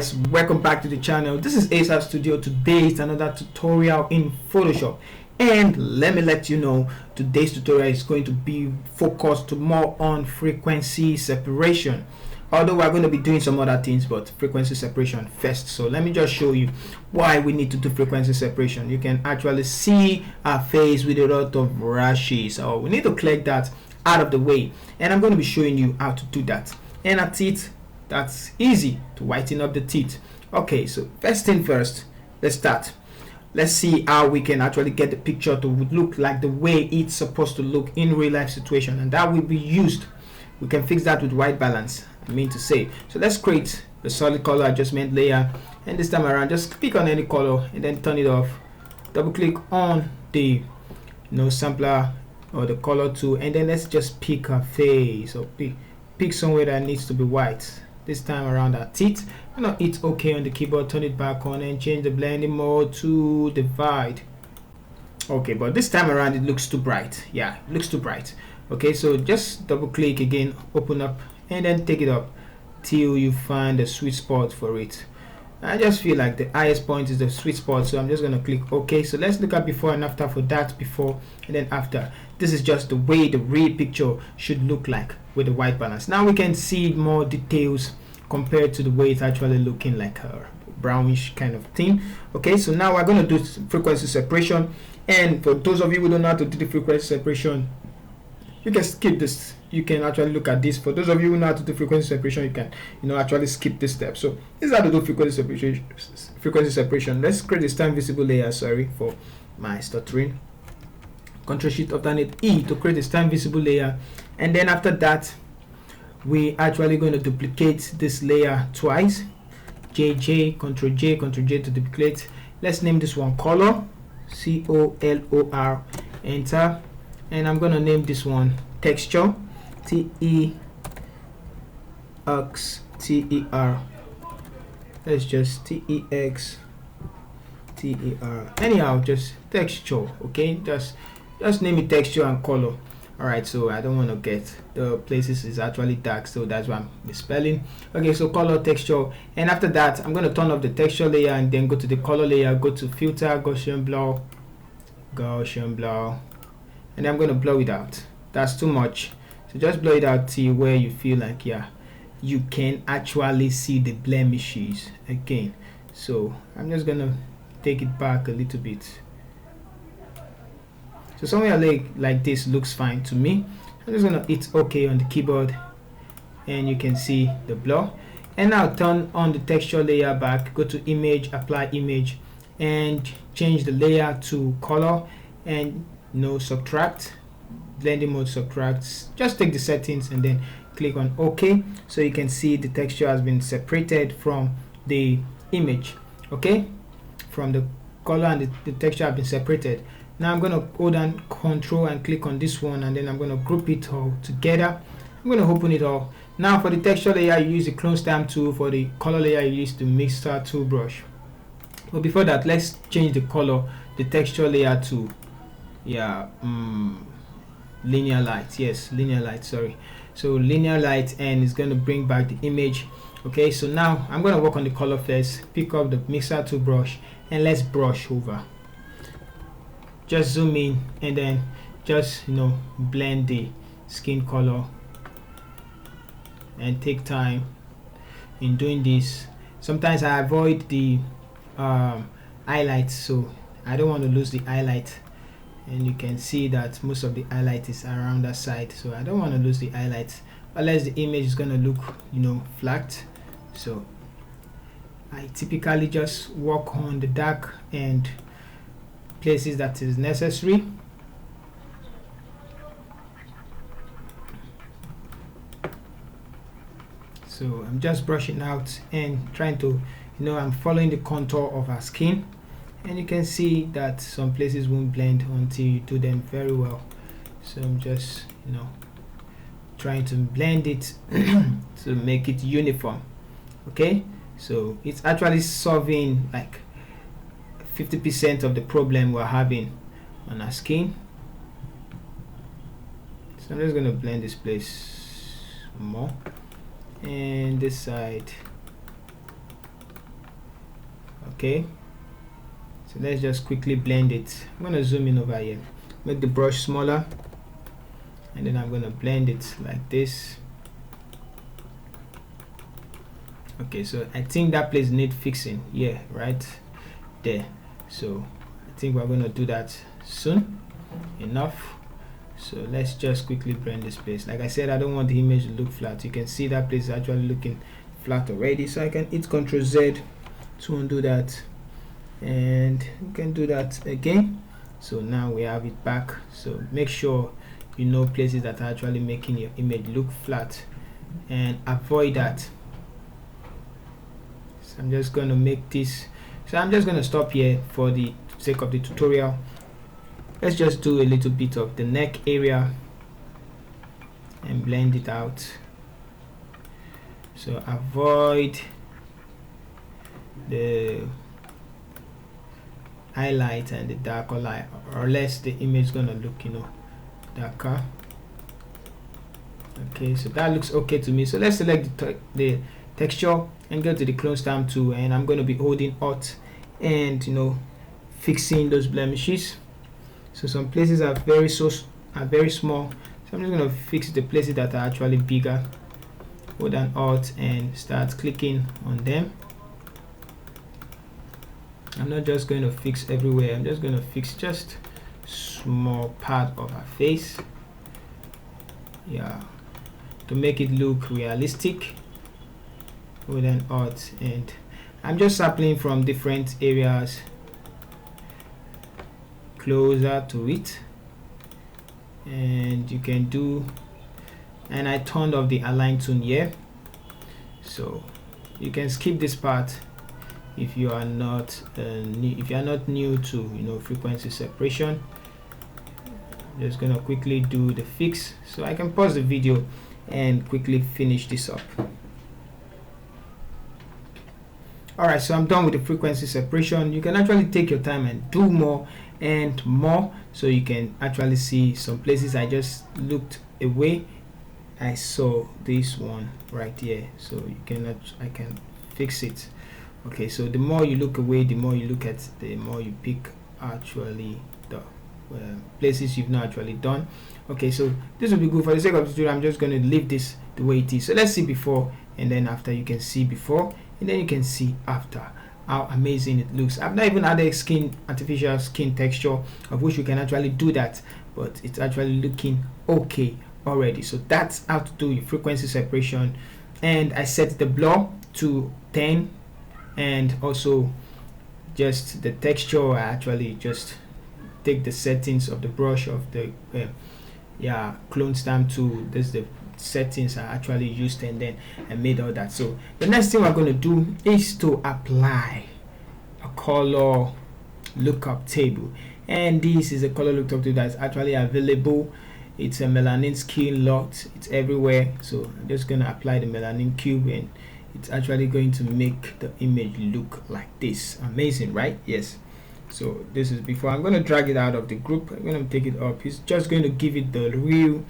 guys, welcome back to the channel. This is ASAP Studio. Today is another tutorial in Photoshop, and let me let you know today's tutorial is going to be focused more on frequency separation, although we're going to be doing some other things, but frequency separation first. So let me just show you why we need to do frequency separation. You can actually see our face with a lot of rashes, so we need to clear that out of the way, and I'm going to be showing you how to do that. And our teeth, that's easy to whiten up the teeth. Okay, so first thing first, let's start. Let's see how we can actually get the picture to look like the way it's supposed to look in real life situation, and that will be used. We can fix that with white balance, I mean to say. So let's create the solid color adjustment layer, and this time around just click on any color and then turn it off. Double click on the sampler or the color tool, and then let's just pick a face, or pick somewhere that needs to be white. This time around our teeth, hit OK on the keyboard, turn it back on, and change the blending mode to divide. Okay, but this time around it looks too bright. Yeah, it looks too bright. Okay, so just double click again, open up, and then take it up till you find the sweet spot for it. I just feel like the highest point is the sweet spot, so I'm just going to click OK. So let's look at before and after for that, before and then after. This is just the way the real picture should look like with the white balance. Now we can see more details compared to the way it's actually looking, like a brownish kind of thing. Okay, so now we're going to do frequency separation, and for those of you who don't know how to do the frequency separation, you can skip this. You can actually look at this. For those of you who know how to do frequency separation, you can actually skip this step. So this is how to do frequency separation. Let's create this time visible layer. Sorry for my stuttering. Ctrl Shift Alternate E to create this time visible layer, and then after that we actually going to duplicate this layer twice. Ctrl J to duplicate. Let's name this one color, COLOR, enter, and I'm going to name this one texture, TEXTER. Let's just TEXTER, anyhow, just texture. Okay, just name it texture and color. Alright, so I don't want to get the places is actually dark, so that's why I'm misspelling. Okay, so color, texture, and after that I'm going to turn off the texture layer and then go to the color layer, go to filter, Gaussian blur, and I'm going to blur it out. That's too much, so just blur it out till where you feel like, yeah, you can actually see the blemishes again. So I'm just going to take it back a little bit. So somewhere like this looks fine to me. I'm just going to hit OK on the keyboard, and you can see the blur. And now turn on the texture layer back, go to image, apply image, and change the layer to color, and subtract, blending mode, subtract. Just take the settings and then click on OK, so you can see the texture has been separated from the image. Okay, from the color and the texture have been separated. Now I'm going to hold down Control and click on this one, and then I'm going to group it all together. I'm going to open it all. Now for the texture layer you use the clone stamp tool, for the color layer you use the mixer tool brush. But before that, let's change the color, the texture layer to linear light. Yes, linear light, sorry. So linear light, and it's going to bring back the image. Okay, so now I'm going to work on the color first. Pick up the mixer tool brush and let's brush over. Just zoom in and then just blend the skin color, and take time in doing this. Sometimes I avoid the highlights, so I don't want to lose the highlight, and you can see that most of the highlight is around that side, so I don't want to lose the highlights, unless the image is going to look flat. So I typically just work on the dark and places that is necessary. So I'm just brushing out and trying to I'm following the contour of our skin, and you can see that some places won't blend until you do them very well. So I'm just trying to blend it to make it uniform. Okay, so it's actually solving like 50% of the problem we're having on our skin. So I'm just going to blend this place more, and this side Okay, so let's just quickly blend it. I'm going to zoom in over here, make the brush smaller, and then I'm going to blend it like this. Okay, so I think that place needs fixing. Yeah, right there. So I think we're going to do that soon enough. So let's just quickly blend this place. Like I said, I don't want the image to look flat. You can see that place is actually looking flat already, so I can hit Ctrl Z to undo that, and you can do that again. So now we have it back. So make sure you know places that are actually making your image look flat, and avoid that. So I'm just going to make this, so I'm just going to stop here for the sake of the tutorial. Let's just do a little bit of the neck area and blend it out. So avoid the highlight and the darker line, or less the image is gonna look, you know, darker. Okay, so that looks okay to me. So let's select the texture and go to the clone stamp tool, and I'm going to be holding Alt and, you know, fixing those blemishes. So some places are very small, so I'm just going to fix the places that are actually bigger. Hold down Alt and start clicking on them. I'm not just going to fix everywhere, I'm just going to fix just small part of her face, yeah, to make it look realistic. Hold down Alt, and I'm just sampling from different areas closer to it, and you can do, and I turned off the align tool here, so you can skip this part if you are not new to, you know, frequency separation. I'm just gonna quickly do the fix, so I can pause the video and quickly finish this up. Alright, so I'm done with the frequency separation. You can actually take your time and do more and more, so you can actually see some places I just looked away. I saw this one right here, so you cannot, I can fix it. Okay, so the more you look away, the more you look at, the more you pick actually the places you've not actually done. Okay, so this will be good. For the sake of the tutorial, I'm just going to leave this the way it is. So let's see before and then after. You can see before and then you can see after, how amazing it looks. I've not even added artificial skin texture, of which you can actually do that, but it's actually looking okay already. So that's how to do your frequency separation. And I set the blur to 10, and also just the texture, I actually just take the settings of the brush of the clone stamp tool. This is the settings I actually used, and then I made all that. So the next thing we're going to do is to apply a color lookup table, and this is a color lookup table that's actually available. It's a melanin skin lot, it's everywhere. So I'm just going to apply the melanin cube, and it's actually going to make the image look like this. Amazing, right? Yes. So this is before. I'm going to drag it out of the group. I'm going to take it up. It's just going to give it the real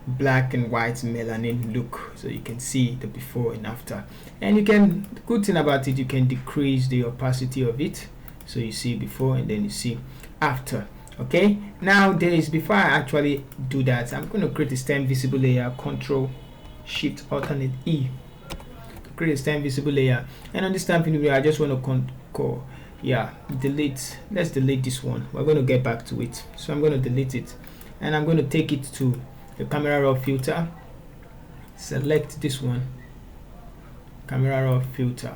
black and white melanin look, so you can see the before and after. And you can, the good thing about it, you can decrease the opacity of it, so you see before and then you see after. Okay, now before I actually do that, I'm going to create a stem visible layer. Control Shift Alternate E, create a stem visible layer. And on this stem visible layer, I just want to delete. Let's delete this one. We're going to get back to it, so I'm going to delete it, and I'm going to take it to the camera raw filter. Select this one, camera raw filter.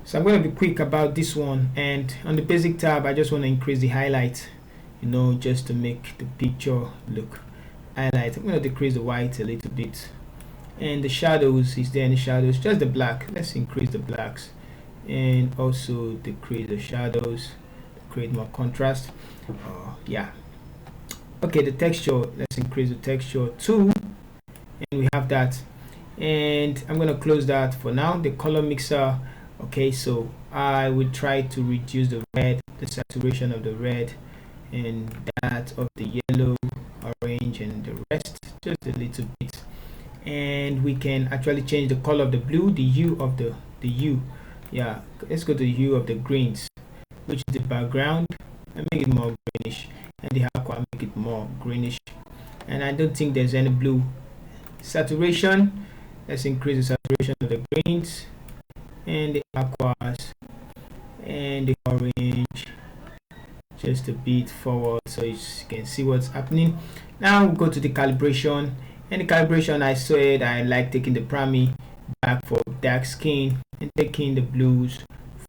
So I'm going to be quick about this one, and on the basic tab I just want to increase the highlight, you know, just to make the picture look highlight. I'm going to decrease the white a little bit, and the shadows, is there any shadows? Just the black. Let's increase the blacks, and also decrease the shadows to create more contrast. Okay, the texture, let's increase the texture too, and we have that. And I'm going to close that for now. The color mixer, okay, so I will try to reduce the red, the saturation of the red, and that of the yellow, orange, and the rest just a little bit. and we can actually change the color of the blue, the hue of the hue. Yeah, let's go to the hue of the greens, which is the background, and make it more greenish, and the aqua, make it more greenish. And I don't think there's any blue. Saturation, let's increase the saturation of the greens and the aquas and the orange just a bit forward so you can see what's happening. Now we'll go to the calibration, and the calibration, I said I like taking the primary back for dark skin and taking the blues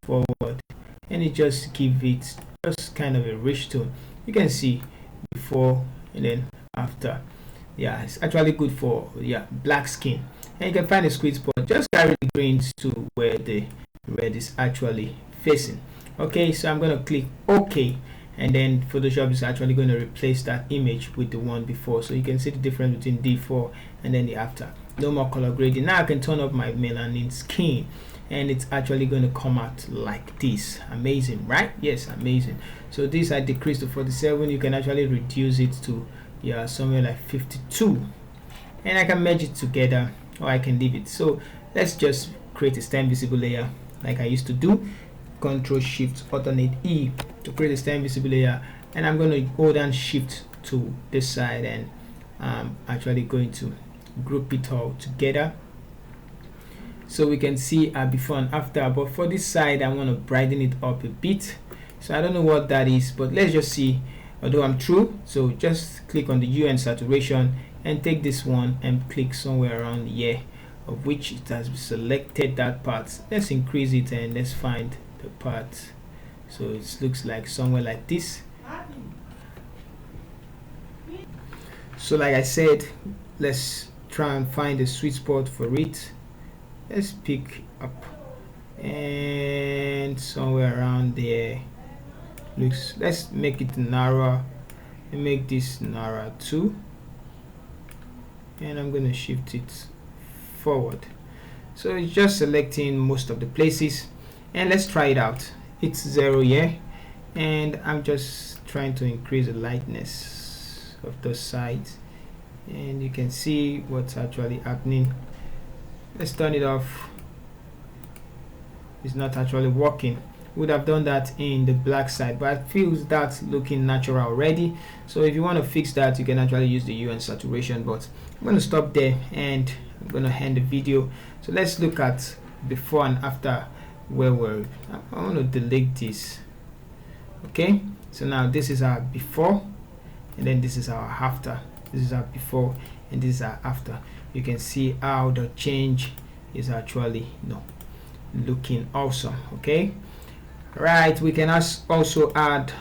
forward, and it just give it just kind of a rich tone. You can see before and then after. Yeah, it's actually good for black skin, and you can find a sweet spot. Just carry the greens to where the red is actually facing. Okay, so I'm going to click OK, and then Photoshop is actually going to replace that image with the one before, so you can see the difference between before and then the after. No more color grading. Now I can turn off my melanin skin, and it's actually going to come out like this. Amazing, right? Yes, amazing. So this I decreased to 47. You can actually reduce it to somewhere like 52, and I can merge it together, or I can leave it. So let's just create a stem visible layer like I used to do. Control Shift Alternate E to create a stem visible layer, and I'm going to hold and shift to this side, and I'm actually going to group it all together so we can see a before and after. But for this side, I want to brighten it up a bit, so I don't know what that is, but let's just see. Although I'm true, so just click on the hue and saturation and take this one and click somewhere around here, of which it has selected that part. Let's increase it and let's find the part, so it looks like somewhere like this. So like I said, let's try and find a sweet spot for it. Let's pick up and somewhere around there. Let's make it narrower and make this narrower too, and I'm going to shift it forward, so it's just selecting most of the places. And let's try it out. It's 0 here, and I'm just trying to increase the lightness of those sides, and you can see what's actually happening. Let's turn it off. It's not actually working. Would have done that in the black side, but I feel that's looking natural already. So if you want to fix that, you can actually use the hue and saturation. But I'm going to stop there, and I'm going to end the video. So let's look at before and after where I want to delete this. Okay, so now this is our before, and then this is our after. This is our before, and this is our after. You can see how the change is actually looking awesome. Okay. Right, we can also add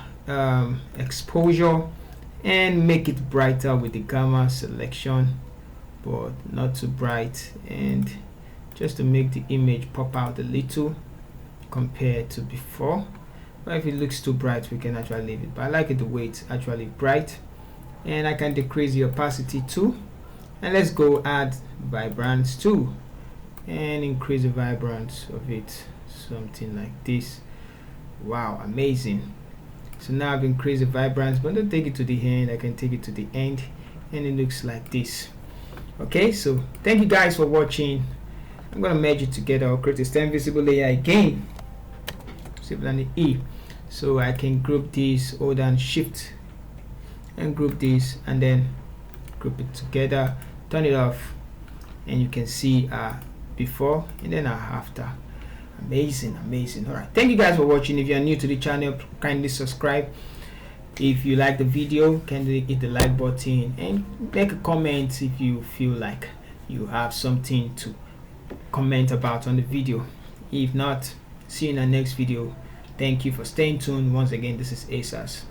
exposure and make it brighter with the gamma selection, but not too bright, and just to make the image pop out a little compared to before. But if it looks too bright, we can actually leave it, but I like it the way it's actually bright. And I can decrease the opacity too, and let's go add vibrance too and increase the vibrance of it, something like this. Wow, amazing. So now I've increased the vibrance, but don't take it to the end. I can take it to the end, and it looks like this. Okay, so thank you guys for watching. I'm gonna merge it together. I'll create a stem visible layer again, Shift and E, so I can group these, hold and shift and group these, and then group it together, turn it off, and you can see before and then after. Amazing. All right, thank you guys for watching. If you are new to the channel, kindly subscribe. If you like the video, kindly hit the like button and make a comment if you feel like you have something to comment about on the video. If not, see you in the next video. Thank you for staying tuned. Once again, this is ASAS.